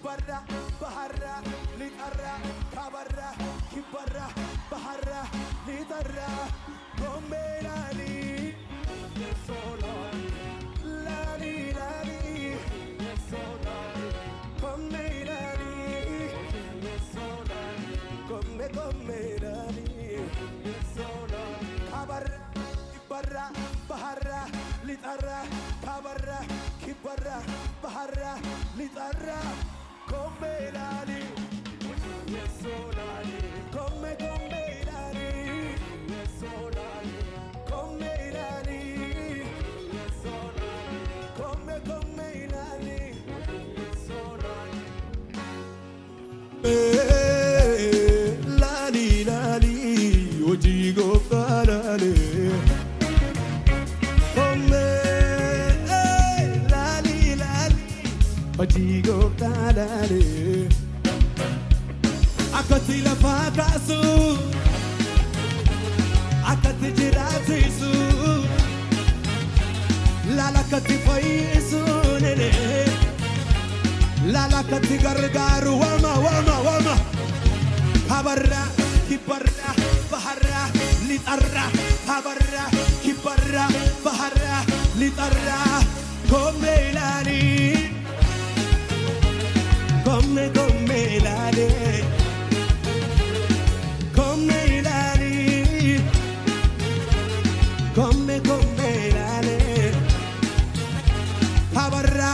كبرة بحرة لترى كبرة كبرة بحرة لترى كملالي لالي لالي كملالي كملالي كبرة كبرة بحرة لترى كبرة كبرة بحرة لترى كملالي come commelali commelali come commelali lali lali ojigo kalale come lali lali ojigo kalale akati la fakasu akati jiratisu la la kati faisu nene la la kati gargaru wama wama wama habarra kibarra baharra litarra habarra kibarra baharra litarra kommelali komme kommelali come commelale kabarra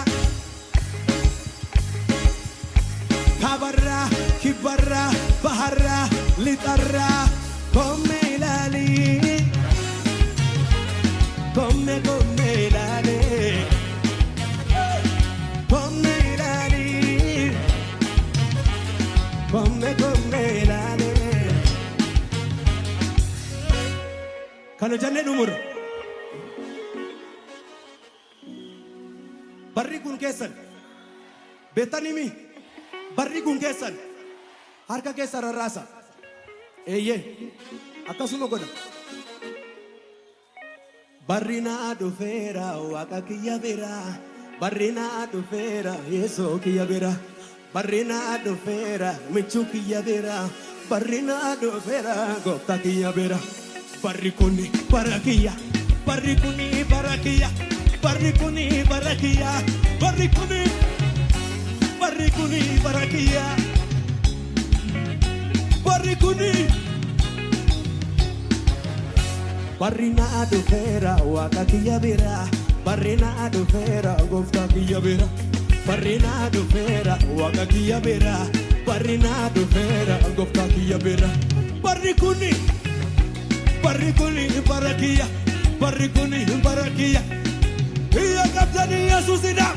kabarra kibarra baharra litarra commelali come commelale commelali come commelale kana janne numur barri kun kesan betanimi barri kun kesan harka kesan rasa eye akasuma goda barrina do fera waka kiya vera barrina do fera yeso kiya vera barrina do fera michu kiya vera barrina do fera gopta kiya vera barrikuni barakia barrikuni barakia barrikuni barakia barrikuni barrikuni barakia barrikuni barrina do fera waka kiya vera barrina do fera gofta kiya vera barrina do fera waka kiya vera barrina do fera gofta kiya vera barrikuni barrikuni barakia barrikuni barakia iya kaptani Yesus ida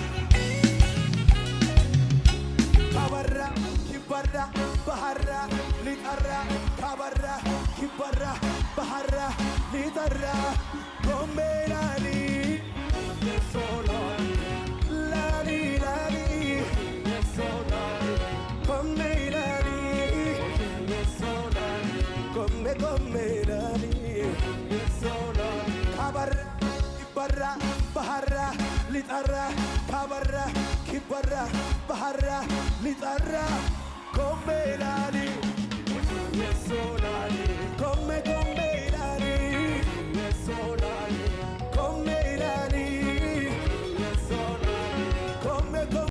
kabarra kibarra baharra litarra kabarra kibarra baharra litarra kommelali lali lali kommelali komme kommelali kabarra kibarra baharra litarra kabarra kibarra baharra litarra kommelali